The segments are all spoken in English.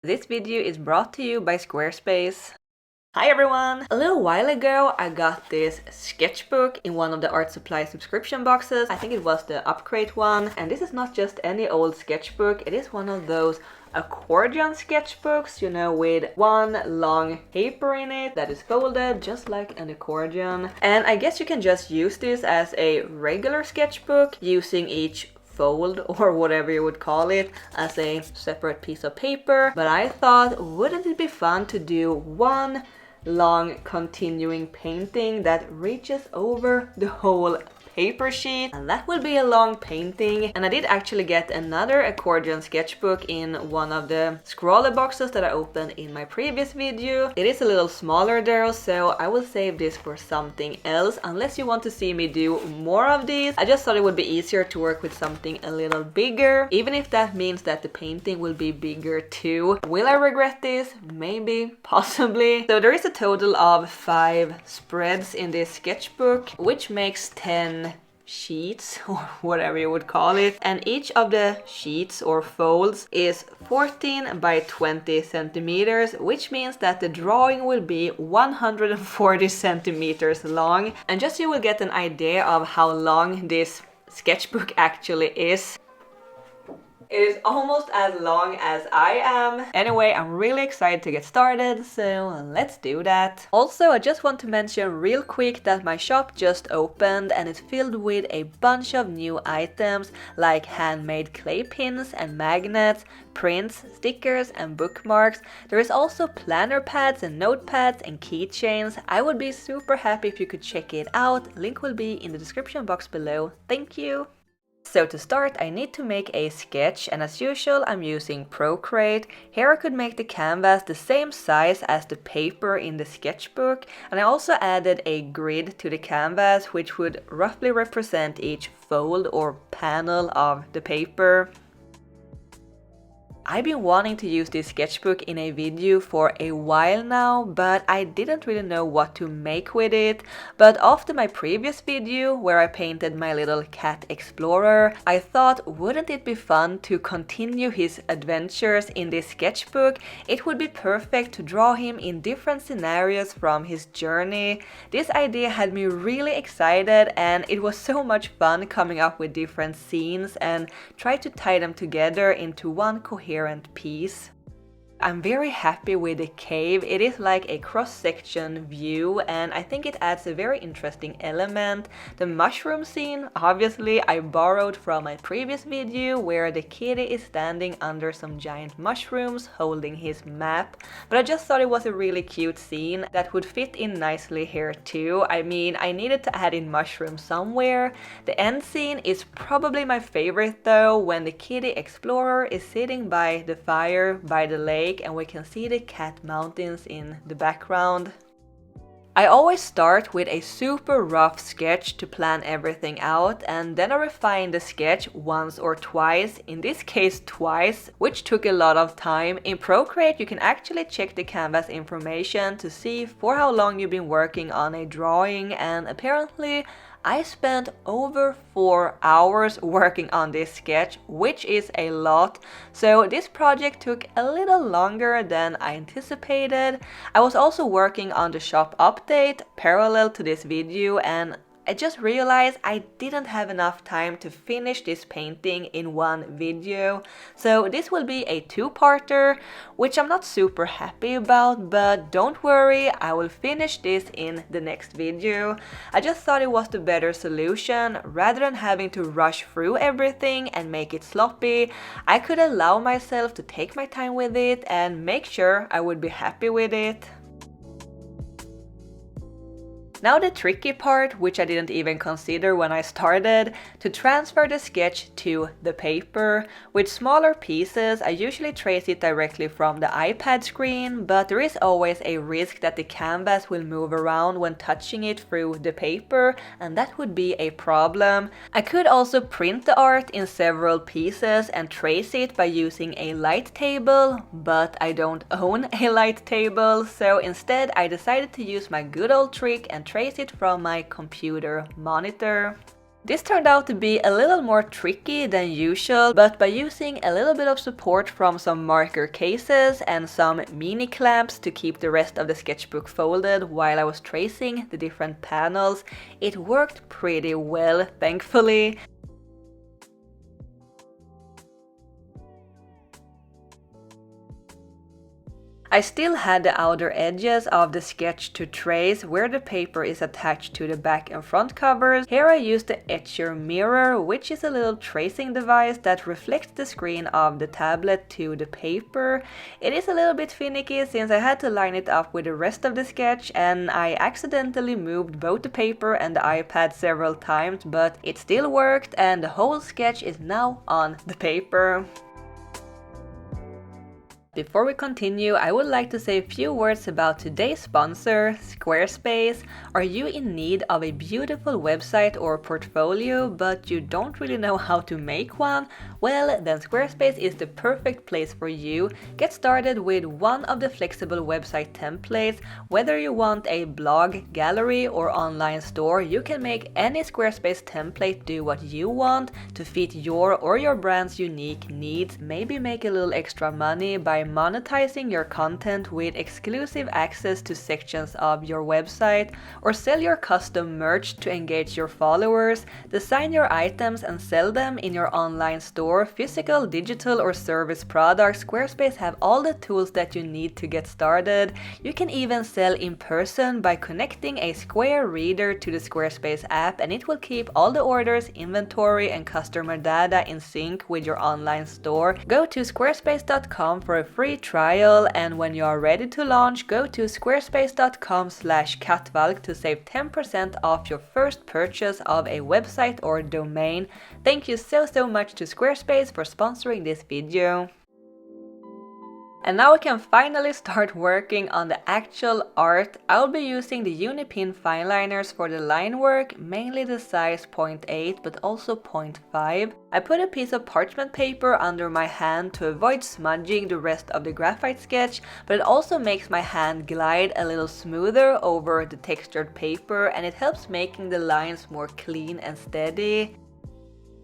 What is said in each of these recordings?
This video is brought to you by Squarespace. Hi everyone! A little while ago I got this sketchbook in one of the art supply subscription boxes. I think it was the upgrade one. And this is not just any old sketchbook, it is one of those accordion sketchbooks, you know, with one long paper in it that is folded just like an accordion. And I guess you can just use this as a regular sketchbook using each fold or whatever you would call it as a separate piece of paper. But I thought, wouldn't it be fun to do one long continuing painting that reaches over the whole paper sheet? And that will be a long painting. And I did actually get another accordion sketchbook in one of the scroller boxes that I opened in my previous video. It is a little smaller though, so I will save this for something else unless you want to see me do more of these. I just thought it would be easier to work with something a little bigger, even if that means that the painting will be bigger too. Will I regret this? Maybe, possibly. So there is a total of 5 spreads in this sketchbook, which makes 10 sheets or whatever you would call it, and each of the sheets or folds is 14 by 20 centimeters, which means that the drawing will be 140 centimeters long. And just so you will get an idea of how long this sketchbook actually is, it is almost as long as I am. Anyway, I'm really excited to get started, so let's do that. Also, I just want to mention real quick that my shop just opened and it's filled with a bunch of new items like handmade clay pins and magnets, prints, stickers and bookmarks. There is also planner pads and notepads and keychains. I would be super happy if you could check it out. Link will be in the description box below. Thank you! So to start, I need to make a sketch, and as usual I'm using Procreate. Here I could make the canvas the same size as the paper in the sketchbook, and I also added a grid to the canvas which would roughly represent each fold or panel of the paper. I've been wanting to use this sketchbook in a video for a while now, but I didn't really know what to make with it. But after my previous video where I painted my little cat explorer, I thought, wouldn't it be fun to continue his adventures in this sketchbook? It would be perfect to draw him in different scenarios from his journey. This idea had me really excited, and it was so much fun coming up with different scenes and try to tie them together into one coherent piece. I'm very happy with the cave. It is like a cross-section view and I think it adds a very interesting element. The mushroom scene, obviously, I borrowed from my previous video where the kitty is standing under some giant mushrooms holding his map. But I just thought it was a really cute scene that would fit in nicely here too. I mean, I needed to add in mushrooms somewhere. The end scene is probably my favorite though, when the kitty explorer is sitting by the fire by the lake and we can see the cat mountains in the background. I always start with a super rough sketch to plan everything out, and then I refine the sketch once or twice, in this case twice, which took a lot of time. In Procreate you can actually check the canvas information to see for how long you've been working on a drawing, and apparently I spent over 4 hours working on this sketch, which is a lot. So this project took a little longer than I anticipated. I was also working on the shop update parallel to this video, and I just realized I didn't have enough time to finish this painting in one video. So this will be a 2-parter, which I'm not super happy about, but don't worry, I will finish this in the next video. I just thought it was the better solution. Rather than having to rush through everything and make it sloppy, I could allow myself to take my time with it and make sure I would be happy with it. Now the tricky part, which I didn't even consider when I started, to transfer the sketch to the paper. With smaller pieces, I usually trace it directly from the iPad screen, but there is always a risk that the canvas will move around when touching it through the paper, and that would be a problem. I could also print the art in several pieces and trace it by using a light table, but I don't own a light table, so instead I decided to use my good old trick and trace it from my computer monitor. This turned out to be a little more tricky than usual, but by using a little bit of support from some marker cases and some mini clamps to keep the rest of the sketchbook folded while I was tracing the different panels, it worked pretty well, thankfully. I still had the outer edges of the sketch to trace where the paper is attached to the back and front covers. Here I used the Etcher Mirror, which is a little tracing device that reflects the screen of the tablet to the paper. It is a little bit finicky since I had to line it up with the rest of the sketch, and I accidentally moved both the paper and the iPad several times, but it still worked and the whole sketch is now on the paper. Before we continue, I would like to say a few words about today's sponsor, Squarespace. Are you in need of a beautiful website or portfolio, but you don't really know how to make one? Well, then Squarespace is the perfect place for you. Get started with one of the flexible website templates. Whether you want a blog, gallery, or online store, you can make any Squarespace template do what you want to fit your or your brand's unique needs. Maybe make a little extra money by monetizing your content with exclusive access to sections of your website, or sell your custom merch to engage your followers, design your items and sell them in your online store, physical, digital, or service products. Squarespace have all the tools that you need to get started. You can even sell in person by connecting a Square Reader to the Squarespace app, and it will keep all the orders, inventory, and customer data in sync with your online store. Go to squarespace.com for a free trial, and when you are ready to launch, go to squarespace.com/Kattvalk to save 10% off your first purchase of a website or domain. Thank you so much to Squarespace for sponsoring this video. And now we can finally start working on the actual art. I'll be using the Unipin fine liners for the line work, mainly the size 0.8 but also 0.5. I put a piece of parchment paper under my hand to avoid smudging the rest of the graphite sketch, but it also makes my hand glide a little smoother over the textured paper, and it helps making the lines more clean and steady.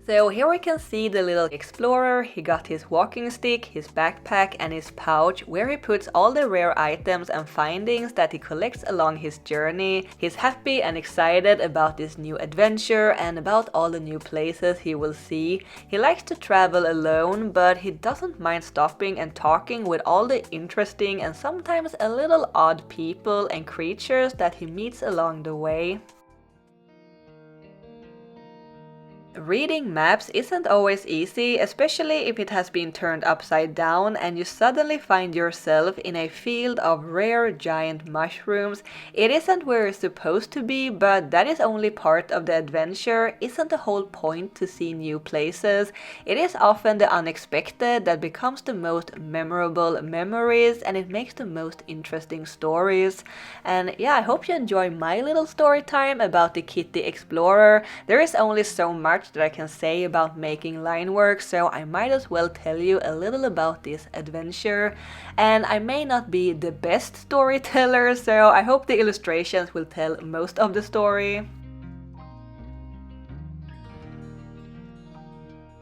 So here we can see the little explorer. He got his walking stick, his backpack, and his pouch where he puts all the rare items and findings that he collects along his journey. He's happy and excited about this new adventure and about all the new places he will see. He likes to travel alone, but he doesn't mind stopping and talking with all the interesting and sometimes a little odd people and creatures that he meets along the way. Reading maps isn't always easy, especially if it has been turned upside down and you suddenly find yourself in a field of rare giant mushrooms. It isn't where you're supposed to be, but that is only part of the adventure. Isn't the whole point to see new places? It is often the unexpected that becomes the most memorable memories, and it makes the most interesting stories. And yeah, I hope you enjoy my little story time about the Kitty Explorer. There is only so much that I can say about making line work, so I might as well tell you a little about this adventure. And I may not be the best storyteller, so I hope the illustrations will tell most of the story.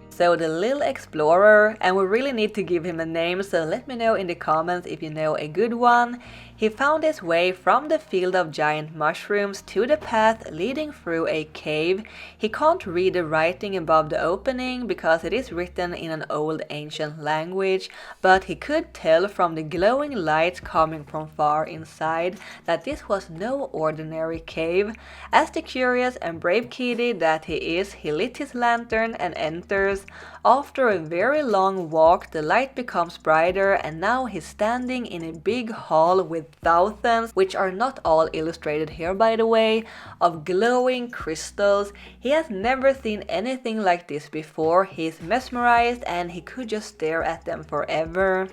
So the little explorer, and we really need to give him a name, so let me know in the comments if you know a good one. He found his way from the field of giant mushrooms to the path leading through a cave. He can't read the writing above the opening because it is written in an old ancient language, but he could tell from the glowing light coming from far inside that this was no ordinary cave. As the curious and brave kitty that he is, he lit his lantern and enters. After a very long walk, the light becomes brighter, and now he's standing in a big hall with thousands, which are not all illustrated here by the way, of glowing crystals. He has never seen anything like this before. He's mesmerized and he could just stare at them forever.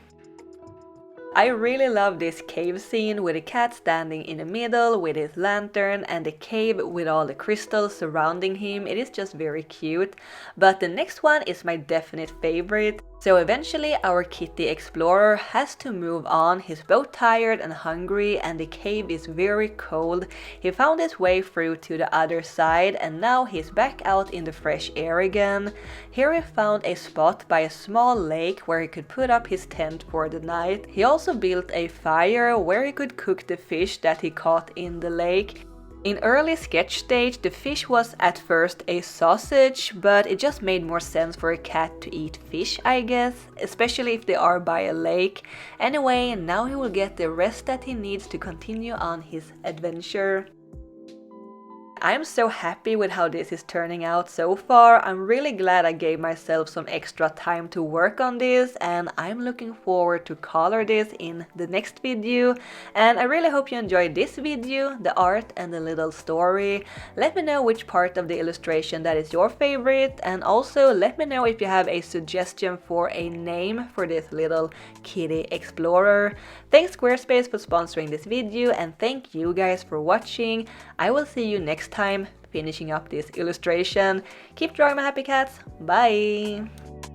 I really love this cave scene with the cat standing in the middle with his lantern and the cave with all the crystals surrounding him. It is just very cute. But the next one is my definite favorite. So eventually our kitty explorer has to move on. He's both tired and hungry and the cave is very cold. He found his way through to the other side and now he's back out in the fresh air again. Here he found a spot by a small lake where he could put up his tent for the night. He also built a fire where he could cook the fish that he caught in the lake. In early sketch stage, the fish was at first a sausage, but it just made more sense for a cat to eat fish, I guess, especially if they are by a lake. Anyway, now he will get the rest that he needs to continue on his adventure. I'm so happy with how this is turning out so far. I'm really glad I gave myself some extra time to work on this and I'm looking forward to color this in the next video. And I really hope you enjoyed this video, the art and the little story. Let me know which part of the illustration that is your favorite and also let me know if you have a suggestion for a name for this little kitty explorer. Thanks Squarespace for sponsoring this video and thank you guys for watching. I will see you next time finishing up this illustration. Keep drawing my happy cats. Bye!